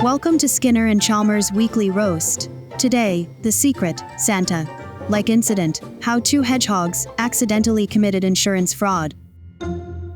Welcome to Skinner and Chalmers' weekly roast. Today, the secret, Santa-like incident, how two hedgehogs accidentally committed insurance fraud.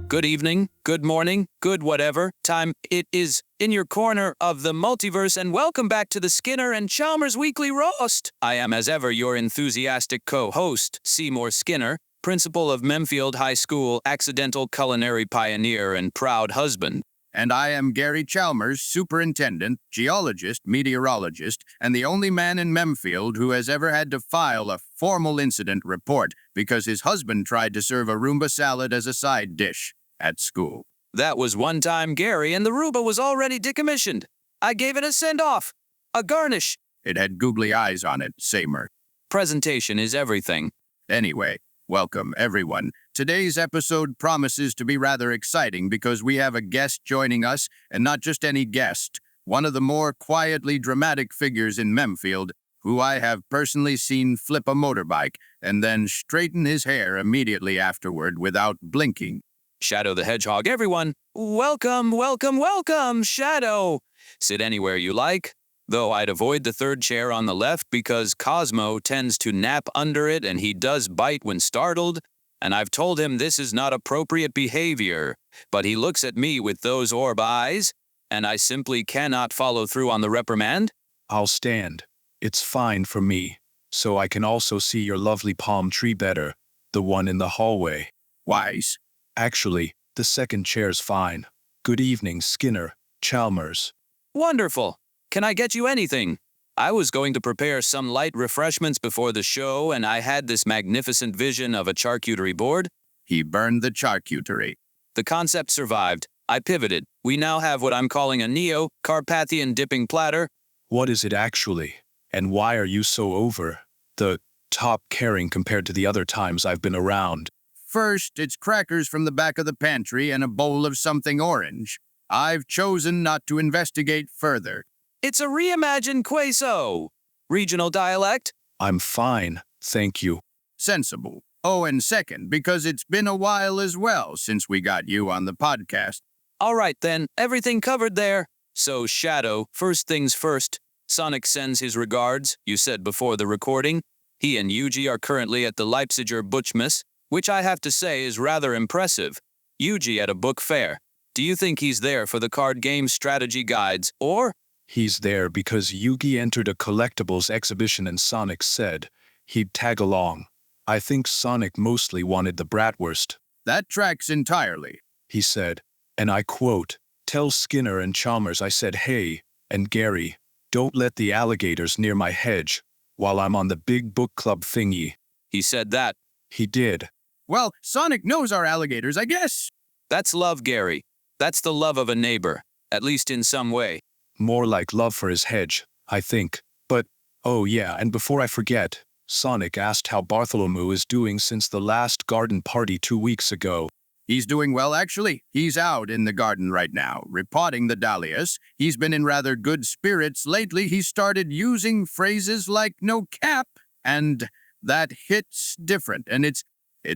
Good evening, good morning, good whatever time it is in your corner of the multiverse, and welcome back to the Skinner and Chalmers weekly roast. I am, as ever, your enthusiastic co-host, Seymour Skinner, principal of Memfield High School, accidental culinary pioneer, and proud husband. And I am Gary Chalmers, superintendent, geologist, meteorologist, and the only man in Memfield who has ever had to file a formal incident report because his husband tried to serve a Roomba salad as a side dish at school. That was one time, Gary, and the Roomba was already decommissioned. I gave it a send-off, a garnish. It had googly eyes on it, Seymour. Presentation is everything. Anyway, welcome, everyone. Today's episode promises to be rather exciting because we have a guest joining us, and not just any guest, one of the more quietly dramatic figures in Memfield, who I have personally seen flip a motorbike and then straighten his hair immediately afterward without blinking. Shadow the Hedgehog, everyone. Welcome, welcome, welcome, Shadow. Sit anywhere you like, though I'd avoid the third chair on the left because Cosmo tends to nap under it and he does bite when startled. And I've told him this is not appropriate behavior, but he looks at me with those orb eyes, and I simply cannot follow through on the reprimand. I'll stand. It's fine for me, so I can also see your lovely palm tree better, the one in the hallway. Wise. Actually, the second chair's fine. Good evening, Skinner, Chalmers. Wonderful. Can I get you anything? I was going to prepare some light refreshments before the show, and I had this magnificent vision of a charcuterie board. He burned the charcuterie. The concept survived. I pivoted. We now have what I'm calling a Neo-Carpathian dipping platter. What is it actually? And why are you so over the top caring compared to the other times I've been around? First, it's crackers from the back of the pantry and a bowl of something orange. I've chosen not to investigate further. It's a reimagined Queso. Regional dialect? I'm fine, thank you. Sensible. Oh, and second, because it's been a while as well since we got you on the podcast. All right, then. Everything covered there. So, Shadow, first things first. Sonic sends his regards, you said before the recording. He and Yuji are currently at the Leipziger Buchmesse, which I have to say is rather impressive. Yuji at a book fair. Do you think he's there for the card game strategy guides, or... He's there because Yugi entered a collectibles exhibition and Sonic said he'd tag along. I think Sonic mostly wanted the bratwurst. That tracks entirely, he said, and I quote, "Tell Skinner and Chalmers I said hey, and Gary, don't let the alligators near my hedge while I'm on the big book club thingy." He said that. He did. Well, Sonic knows our alligators, I guess. That's love, Gary. That's the love of a neighbor, at least in some way. More like love for his hedge, I think. But, oh yeah, and before I forget, Sonic asked how Bartholomew is doing since the last garden party 2 weeks ago. He's doing well, actually. He's out in the garden right now, repotting the dahlias. He's been in rather good spirits lately. He started using phrases like no cap, and that hits different, and it's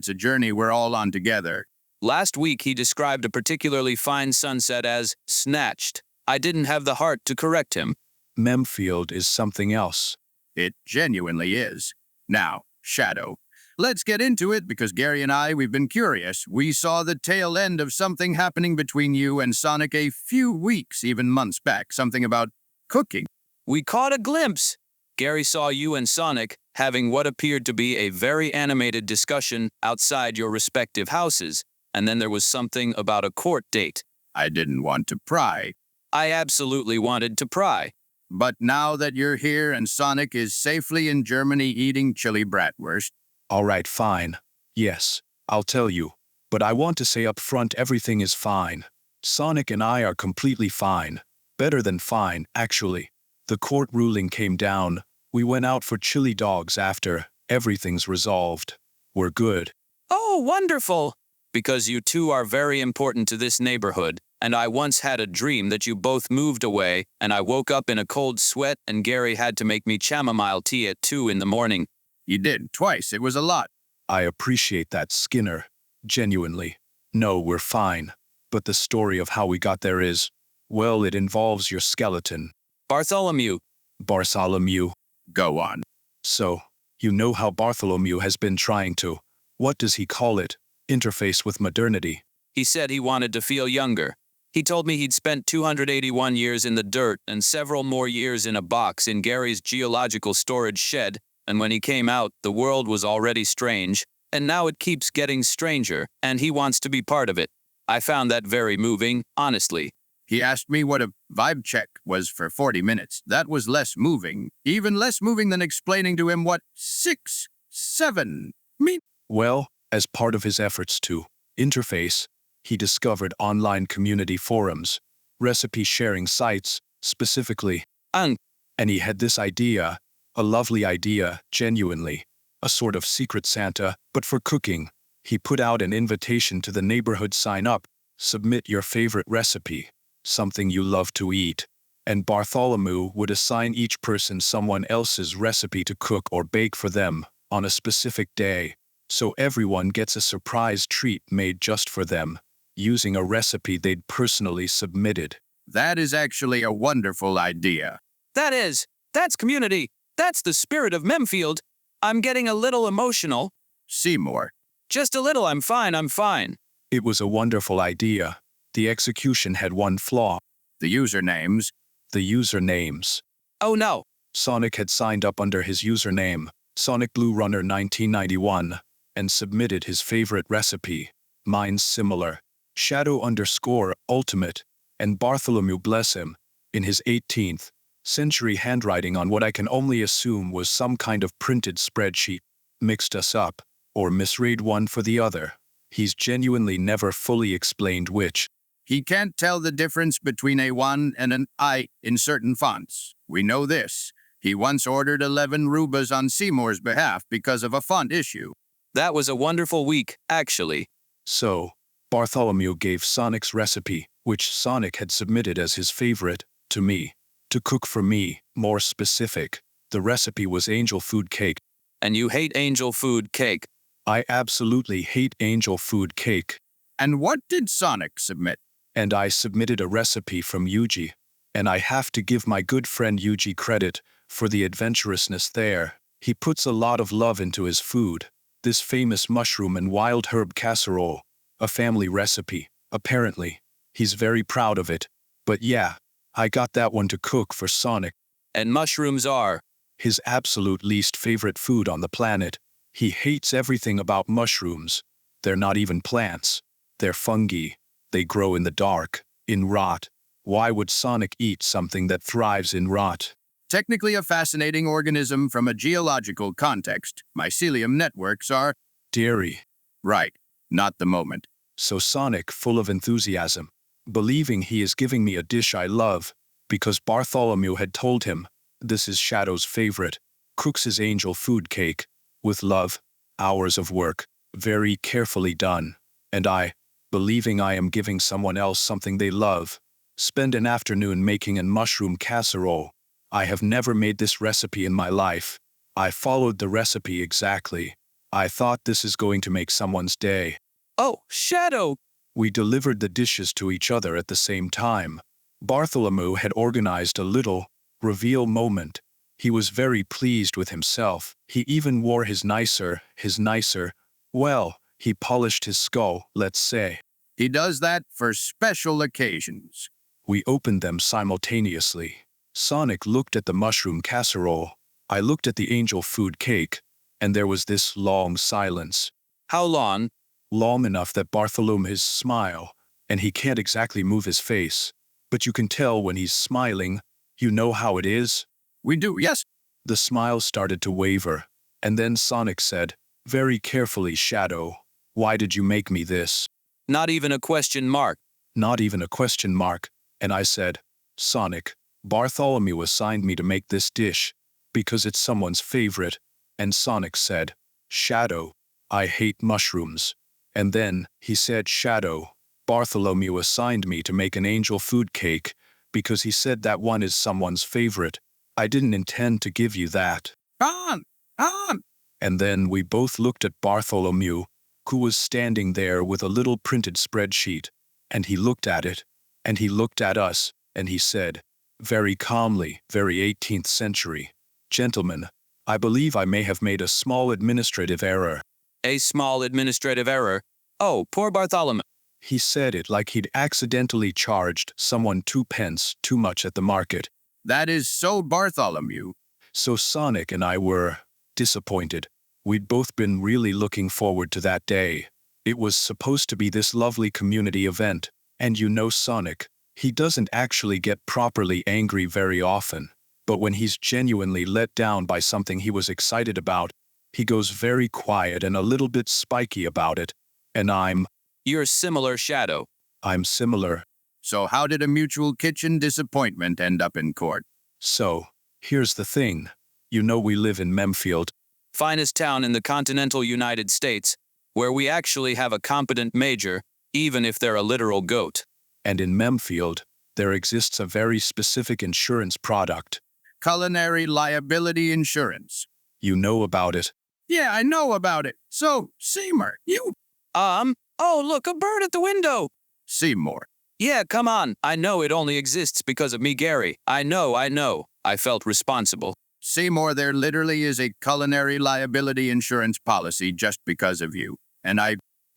a journey we're all on together. Last week he described a particularly fine sunset as snatched. I didn't have the heart to correct him. Memfield is something else. It genuinely is. Now, Shadow, let's get into it because Gary and we've been curious. We saw the tail end of something happening between you and Sonic a few weeks, even months back, something about cooking. We caught a glimpse. Gary saw you and Sonic having what appeared to be a very animated discussion outside your respective houses, and then there was something about a court date. I didn't want to pry. I absolutely wanted to pry. But now that you're here and Sonic is safely in Germany eating chili bratwurst... All right, fine. Yes, I'll tell you. But I want to say up front everything is fine. Sonic and I are completely fine. Better than fine, actually. The court ruling came down. We went out for chili dogs after. Everything's resolved. We're good. Oh, wonderful! Because you two are very important to this neighborhood. And I once had a dream that you both moved away, and I woke up in a cold sweat, and Gary had to make me chamomile tea at 2 in the morning. You did, twice. It was a lot. I appreciate that, Skinner. Genuinely. No, we're fine. But the story of how we got there is, well, it involves your skeleton. Bartholomew. Bartholomew. Go on. So, you know how Bartholomew has been trying to, what does he call it, interface with modernity. He said he wanted to feel younger. He told me he'd spent 281 years in the dirt and several more years in a box in Gary's geological storage shed, and when he came out, the world was already strange, and now it keeps getting stranger, and he wants to be part of it. I found that very moving, honestly. He asked me what a vibe check was for 40 minutes. That was less moving. Even less moving than explaining to him what 6, 7 mean. Well, as part of his efforts to interface, he discovered online community forums, recipe-sharing sites, specifically. And he had this idea, a lovely idea, genuinely, a sort of secret Santa, but for cooking. He put out an invitation to the neighborhood sign up, submit your favorite recipe, something you love to eat, and Bartholomew would assign each person someone else's recipe to cook or bake for them on a specific day, so everyone gets a surprise treat made just for them, using a recipe they'd personally submitted. That is actually a wonderful idea. That's community. That's the spirit of Memfield. I'm getting a little emotional. Seymour. Just a little, I'm fine. It was a wonderful idea. The execution had one flaw. The usernames. Oh no. Sonic had signed up under his username, Sonic Blue Runner 1991, and submitted his favorite recipe. Mine's similar. Shadow_Ultimate, and Bartholomew, bless him, in his 18th century handwriting on what I can only assume was some kind of printed spreadsheet, mixed us up, or misread one for the other. He's genuinely never fully explained which. He can't tell the difference between a 1 and an I in certain fonts. We know this. He once ordered 11 rubas on Seymour's behalf because of a font issue. That was a wonderful week, actually. So, Bartholomew gave Sonic's recipe, which Sonic had submitted as his favorite, to me, to cook for me. More specific, the recipe was angel food cake. And you hate angel food cake. I absolutely hate angel food cake. And what did Sonic submit? And I submitted a recipe from Yuji. And I have to give my good friend Yuji credit for the adventurousness there. He puts a lot of love into his food. This famous mushroom and wild herb casserole, a family recipe, apparently. He's very proud of it. But yeah, I got that one to cook for Sonic. And mushrooms are his absolute least favorite food on the planet. He hates everything about mushrooms. They're not even plants. They're fungi. They grow in the dark, in rot. Why would Sonic eat something that thrives in rot? Technically a fascinating organism from a geological context. Mycelium networks are dairy. Right, not the moment. So Sonic, full of enthusiasm, believing he is giving me a dish I love, because Bartholomew had told him, this is Shadow's favorite, cooks his angel food cake, with love, hours of work, very carefully done, and I, believing I am giving someone else something they love, spend an afternoon making a mushroom casserole. I have never made this recipe in my life. I followed the recipe exactly. I thought this is going to make someone's day. Oh, Shadow! We delivered the dishes to each other at the same time. Bartholomew had organized a little reveal moment. He was very pleased with himself. He even wore his nicer, well, he polished his skull, let's say. He does that for special occasions. We opened them simultaneously. Sonic looked at the mushroom casserole. I looked at the angel food cake, and there was this long silence. How long? Long enough that Bartholomew's smile, and he can't exactly move his face, but you can tell when he's smiling. You know how it is? We do, yes. The smile started to waver, and then Sonic said, very carefully, Shadow, why did you make me this? Not even a question mark. Not even a question mark, and I said, Sonic, Bartholomew assigned me to make this dish, because it's someone's favorite, and Sonic said, Shadow, I hate mushrooms. And then, he said, Shadow, Bartholomew assigned me to make an angel food cake, because he said that one is someone's favorite. I didn't intend to give you that. On! And then we both looked at Bartholomew, who was standing there with a little printed spreadsheet, and he looked at it, and he looked at us, and he said, very calmly, very 18th century. Gentlemen, I believe I may have made a small administrative error. A small administrative error. Oh, poor Bartholomew. He said it like he'd accidentally charged someone 2 pence too much at the market. That is so Bartholomew. So Sonic and I were disappointed. We'd both been really looking forward to that day. It was supposed to be this lovely community event, and you know Sonic, he doesn't actually get properly angry very often, but when he's genuinely let down by something he was excited about, he goes very quiet and a little bit spiky about it. And You're similar, Shadow. I'm similar. So how did a mutual kitchen disappointment end up in court? So, here's the thing. You know we live in Memfield. Finest town in the continental United States, where we actually have a competent major, even if they're a literal goat. And in Memfield, there exists a very specific insurance product. Culinary liability insurance. You know about it. Yeah, I know about it. So, Seymour, you... Oh, look, a bird at the window. Seymour. Yeah, come on. I know it only exists because of me, Gary. I know. I felt responsible. Seymour, there literally is a culinary liability insurance policy just because of you. And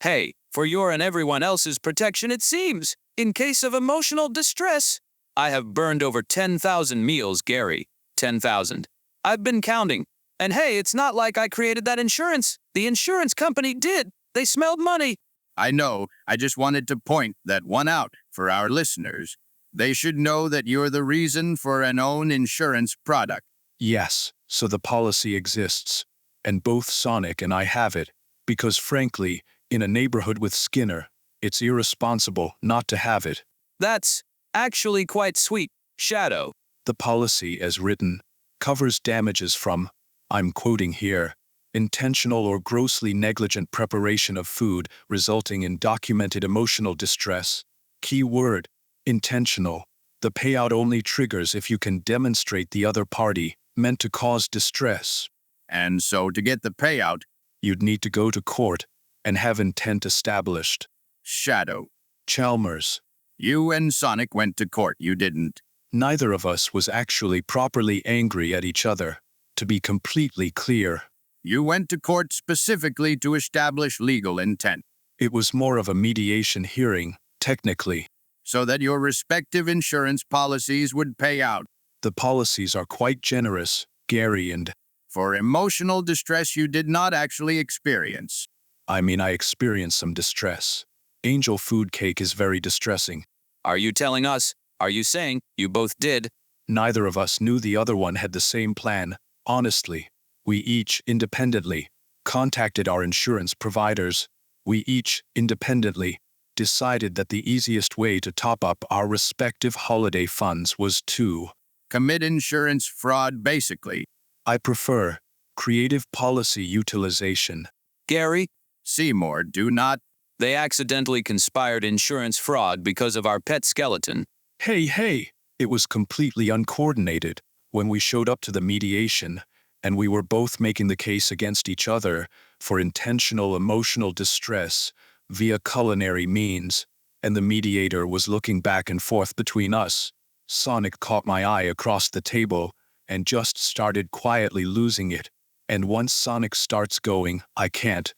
Hey, for your and everyone else's protection, it seems. In case of emotional distress. I have burned over 10,000 meals, Gary. 10,000. I've been counting. And hey, it's not like I created that insurance. The insurance company did. They smelled money. I know, I just wanted to point that one out for our listeners. They should know that you're the reason for an own insurance product. Yes, so the policy exists. And both Sonic and I have it, because frankly, in a neighborhood with Skinner, it's irresponsible not to have it. That's actually quite sweet, Shadow. The policy, as written, covers damages from, I'm quoting here, intentional or grossly negligent preparation of food resulting in documented emotional distress. Key word, intentional. The payout only triggers if you can demonstrate the other party meant to cause distress. And so to get the payout, You'd need to go to court and have intent established. Shadow. Chalmers. You and Sonic went to court, you didn't. Neither of us was actually properly angry at each other. To be completely clear, You went to court specifically to establish legal intent, it was more of a mediation hearing, technically. so that your respective insurance policies would pay out. The policies are quite generous, Gary, and For emotional distress you did not actually experience. I experienced some distress. Angel food cake is very distressing. Are you telling us? Are you saying you both did? Neither of us knew the other one had the same plan, honestly. We each, independently, contacted our insurance providers. We each, independently, decided that the easiest way to top up our respective holiday funds was to, Commit insurance fraud, basically. I prefer, creative policy utilization. Gary, Seymour, do not. they accidentally conspired insurance fraud because of our pet skeleton. Hey, it was completely uncoordinated when we showed up to the mediation, and we were both making the case against each other for intentional emotional distress via culinary means, and the mediator was looking back and forth between us. Sonic caught my eye across the table and just started quietly losing it. And once Sonic starts going, I can't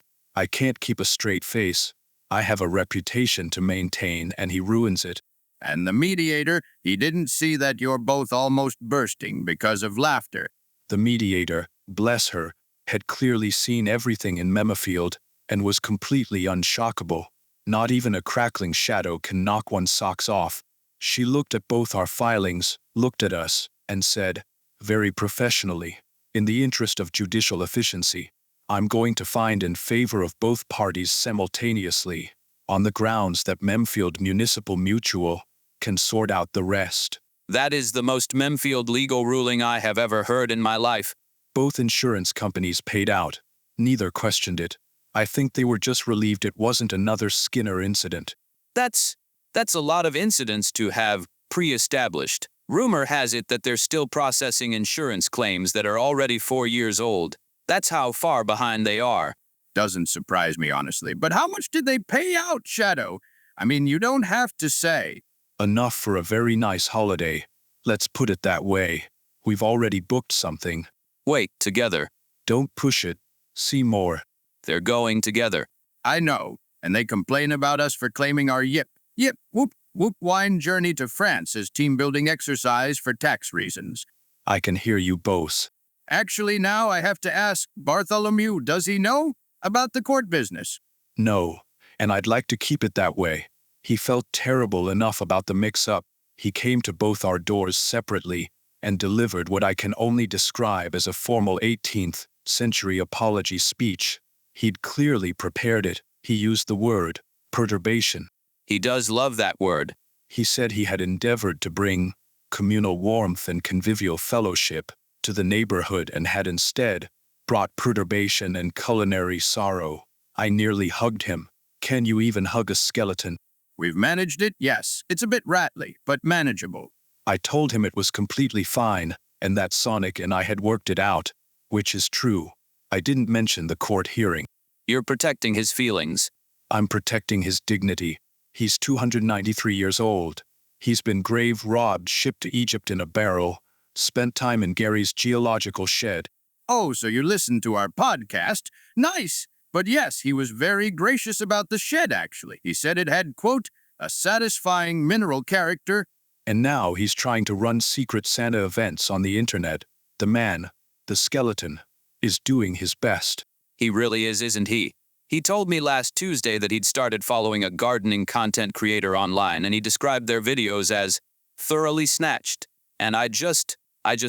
keep a straight face. I have a reputation to maintain, and he ruins it. And the mediator, he didn't see that you're both almost bursting because of laughter. The mediator, bless her, had clearly seen everything in Memfield and was completely unshockable. Not even a crackling shadow can knock one's socks off. She looked at both our filings, looked at us, and said, very professionally, in the interest of judicial efficiency, I'm going to find in favor of both parties simultaneously, on the grounds that Memfield Municipal Mutual can sort out the rest. That is the most Memfield legal ruling I have ever heard in my life. Both insurance companies paid out. Neither questioned it. I think they were just relieved it wasn't another Skinner incident. That's a lot of incidents to have pre-established. Rumor has it that they're still processing insurance claims that are already 4 years old. That's how far behind they are. Doesn't surprise me, honestly. But how much did they pay out, Shadow? I mean, you don't have to say. Enough for a very nice holiday. Let's put it that way. We've already booked something. Wait, together. Don't push it. See more. They're going together. I know, and they complain about us for claiming our whoop wine journey to France as team-building exercise for tax reasons. I can hear you both. Actually, now I have to ask Bartholomew, does he know about the court business? No, and I'd like to keep it that way. He felt terrible enough about the mix-up. He came to both our doors separately and delivered what I can only describe as a formal 18th century apology speech. He'd clearly prepared it. He used the word perturbation. He does love that word. He said he had endeavored to bring communal warmth and convivial fellowship to the neighborhood and had instead brought perturbation and culinary sorrow. I nearly hugged him. Can you even hug a skeleton? We've managed it, yes. It's a bit rattly, but manageable. I told him it was completely fine and that Sonic and I had worked it out, which is true. I didn't mention the court hearing. You're protecting his feelings. I'm protecting his dignity. He's 293 years old. He's been grave robbed, shipped to Egypt in a barrel, spent time in Gary's geological shed. Oh, so you listened to our podcast? Nice! But yes, he was very gracious about the shed, actually. He said it had, quote, a satisfying mineral character. And now he's trying to run secret Santa events on the internet. The man, the skeleton, is doing his best. He really is, isn't he? He told me last Tuesday that he'd started following a gardening content creator online, and he described their videos as thoroughly snatched. And I just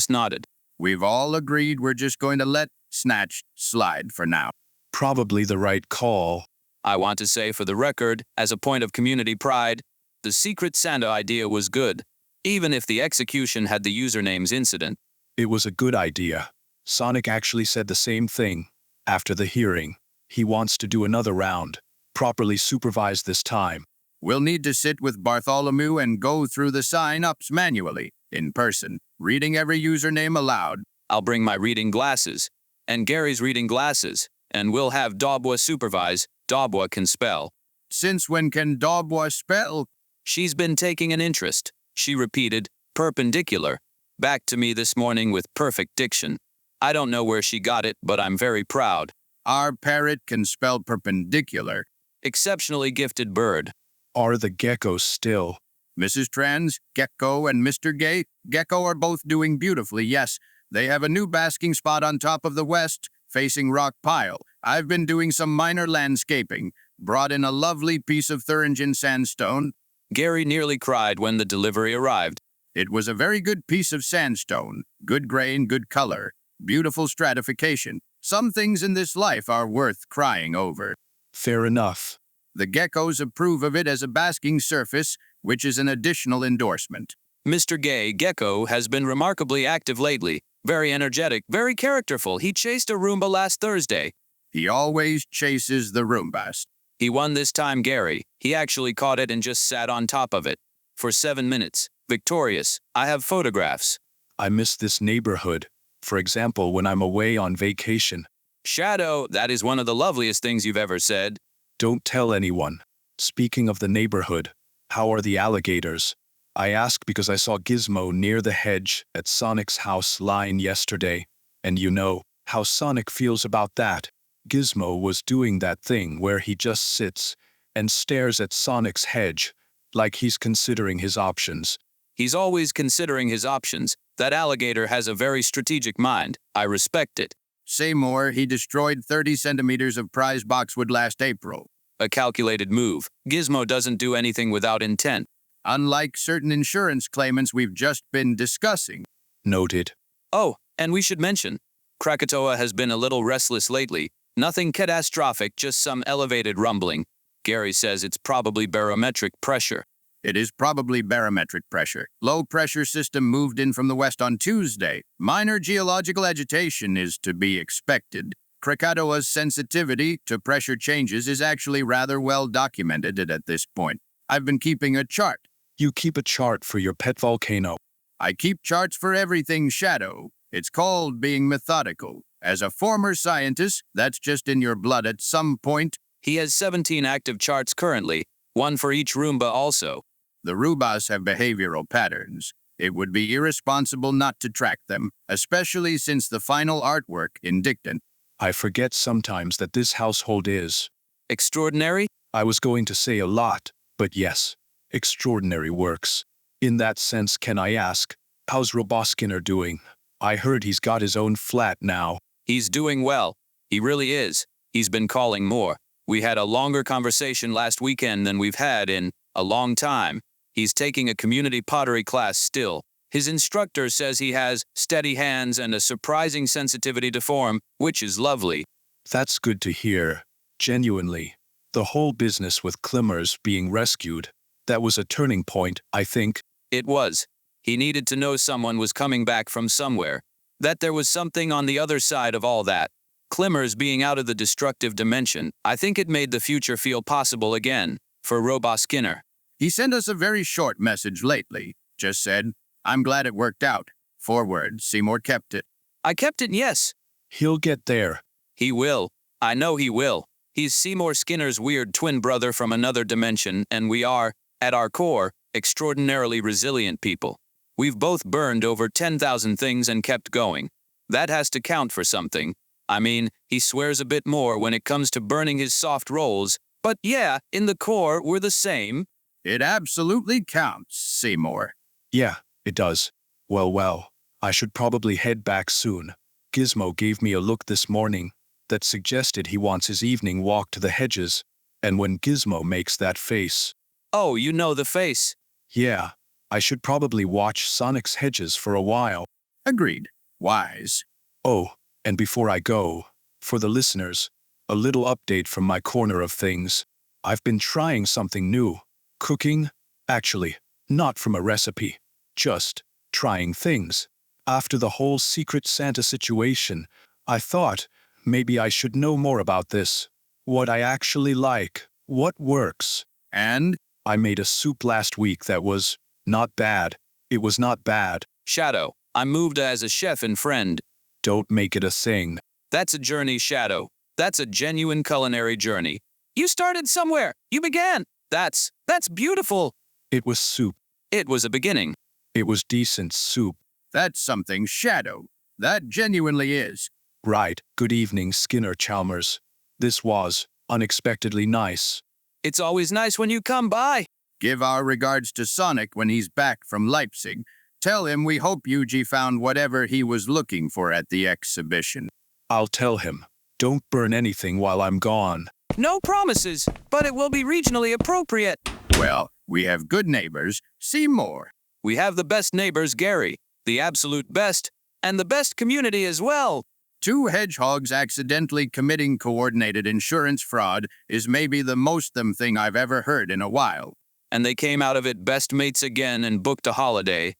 nodded. We've all agreed we're just going to let snatched slide for now. Probably the right call. I want to say for the record, as a point of community pride, the Secret Santa idea was good, even if the execution had the usernames incident. It was a good idea. Sonic actually said the same thing. After the hearing, he wants to do another round, properly supervised this time. We'll need to sit with Bartholomew and go through the sign-ups manually, in person, reading every username aloud. I'll bring my reading glasses, and Gary's reading glasses, and we'll have Dobwa supervise. Dobwa can spell. Since when can Dobwa spell? She's been taking an interest. She repeated, perpendicular, back to me this morning with perfect diction. I don't know where she got it, but I'm very proud. Our parrot can spell perpendicular. Exceptionally gifted bird. Are the geckos still? Mrs. Trans, Gecko, and Mr. Gay, Gecko are both doing beautifully, yes. They have a new basking spot on top of the west, facing Rock Pile. I've been doing some minor landscaping, brought in a lovely piece of Thuringian sandstone. Gary nearly cried when the delivery arrived. It was a very good piece of sandstone, good grain, good color, beautiful stratification. Some things in this life are worth crying over. Fair enough. The geckos approve of it as a basking surface, which is an additional endorsement. Mr. Gay, Gecko, has been remarkably active lately. Very energetic, very characterful. He chased a Roomba last Thursday. He always chases the Roombas. He won this time, Gary. He actually caught it and just sat on top of it. For 7 minutes. Victorious. I have photographs. I miss this neighborhood. For example, when I'm away on vacation. Shadow, that is one of the loveliest things you've ever said. Don't tell anyone. Speaking of the neighborhood, how are the alligators? I ask because I saw Gizmo near the hedge at Sonic's house line yesterday, and you know how Sonic feels about that. Gizmo was doing that thing where he just sits and stares at Sonic's hedge, like he's considering his options. He's always considering his options. That alligator has a very strategic mind. I respect it. Say more, he destroyed 30 centimeters of prize boxwood last April. A calculated move. Gizmo doesn't do anything without intent. Unlike certain insurance claimants we've just been discussing. Noted. Oh, and we should mention, Krakatoa has been a little restless lately. Nothing catastrophic, just some elevated rumbling. Gary says it's probably barometric pressure. It is probably barometric pressure. Low pressure system moved in from the west on Tuesday. Minor geological agitation is to be expected. Krakatoa's sensitivity to pressure changes is actually rather well documented at this point. I've been keeping a chart. You keep a chart for your pet volcano. I keep charts for everything, Shadow. It's called being methodical. As a former scientist, that's just in your blood at some point. He has 17 active charts currently, one for each Roomba also. The Rubas have behavioral patterns. It would be irresponsible not to track them, especially since the final artwork, Indictant. I forget sometimes that this household is. Extraordinary? I was going to say a lot, but yes, extraordinary works. In that sense, can I ask, how's Roboskinner doing? I heard he's got his own flat now. He's doing well. He really is. He's been calling more. We had a longer conversation last weekend than we've had in a long time. He's taking a community pottery class still. His instructor says he has steady hands and a surprising sensitivity to form, which is lovely. That's good to hear. Genuinely. The whole business with Chalmers being rescued, that was a turning point, I think. It was. He needed to know someone was coming back from somewhere. That there was something on the other side of all that. Chalmers being out of the destructive dimension, I think it made the future feel possible again, for Roboskinner. He sent us a very short message lately. Just said, I'm glad it worked out. Forward, Seymour kept it. I kept it, yes. He'll get there. He will. I know he will. He's Seymour Skinner's weird twin brother from another dimension, and we are, at our core, extraordinarily resilient people. We've both burned over 10,000 things and kept going. That has to count for something. I mean, he swears a bit more when it comes to burning his soft rolls, but yeah, in the core, we're the same. It absolutely counts, Seymour. Yeah, it does. Well, I should probably head back soon. Gizmo gave me a look this morning that suggested he wants his evening walk to the hedges, and when Gizmo makes that face... Oh, you know the face. Yeah, I should probably watch Sonic's Hedges for a while. Agreed. Wise. Oh, and before I go, for the listeners, a little update from my corner of things. I've been trying something new. Cooking? Actually, not from a recipe. Just trying things. After the whole Secret Santa situation, I thought maybe I should know more about this. What I actually like. What works. And? I made a soup last week that was not bad. It was not bad. Shadow, I moved as a chef and friend. Don't make it a thing. That's a journey, Shadow. That's a genuine culinary journey. You started somewhere. You began. That's beautiful. It was soup. It was a beginning. It was decent soup. That's something, Shadow. That genuinely is. Right. Good evening, Skinner Chalmers. This was unexpectedly nice. It's always nice when you come by. Give our regards to Sonic when he's back from Leipzig. Tell him we hope Yuji found whatever he was looking for at the exhibition. I'll tell him. Don't burn anything while I'm gone. No promises, but it will be regionally appropriate. Well, we have good neighbors. See more. We have the best neighbors, Gary. The absolute best, and the best community as well. 2 hedgehogs accidentally committing coordinated insurance fraud is maybe the most them thing I've ever heard in a while. And they came out of it best mates again and booked a holiday.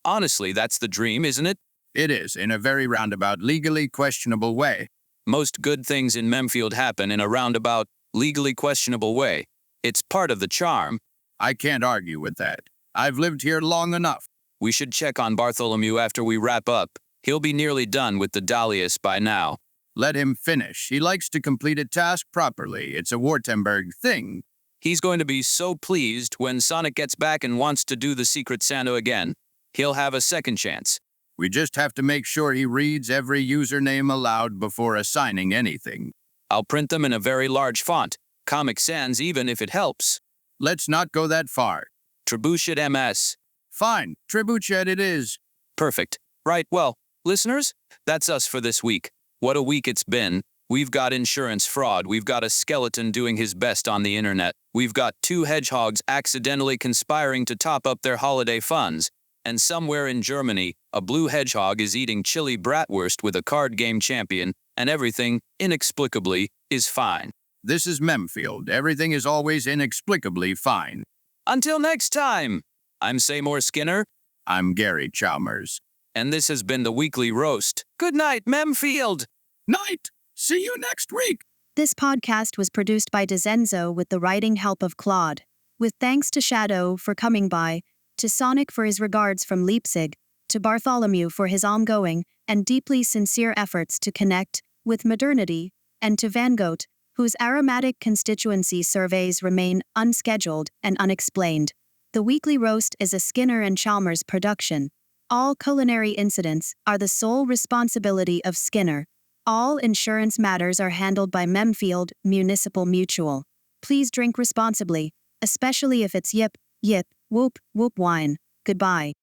Honestly, that's the dream, isn't it? It is, in a very roundabout, legally questionable way. Most good things in Memfield happen in a roundabout, legally questionable way. It's part of the charm. I can't argue with that. I've lived here long enough. We should check on Bartholomew after we wrap up. He'll be nearly done with the Dahlias by now. Let him finish. He likes to complete a task properly. It's a Württemberg thing. He's going to be so pleased when Sonic gets back and wants to do the Secret Santa again. He'll have a second chance. We just have to make sure he reads every username aloud before assigning anything. I'll print them in a very large font. Comic Sans even if it helps. Let's not go that far. Trebuchet MS. Fine. Trebuchet it is. Perfect. Right, well, listeners, that's us for this week. What a week it's been. We've got insurance fraud. We've got a skeleton doing his best on the internet. We've got 2 hedgehogs accidentally conspiring to top up their holiday funds. And somewhere in Germany, a blue hedgehog is eating chili bratwurst with a card game champion, and everything, inexplicably, is fine. This is Memfield. Everything is always inexplicably fine. Until next time, I'm Seymour Skinner. I'm Gary Chalmers. And this has been the Weekly Roast. Good night, Memfield. Night! See you next week! This podcast was produced by Dezenzo with the writing help of Claude. With thanks to Shadow for coming by, to Sonic for his regards from Leipzig, to Bartholomew for his ongoing and deeply sincere efforts to connect with modernity, and to Van Gogh, whose aromatic constituency surveys remain unscheduled and unexplained. The Weekly Roast is a Skinner and Chalmers production. All culinary incidents are the sole responsibility of Skinner. All insurance matters are handled by Memfield Municipal Mutual. Please drink responsibly, especially if it's yip, whoop, whoop wine. Goodbye.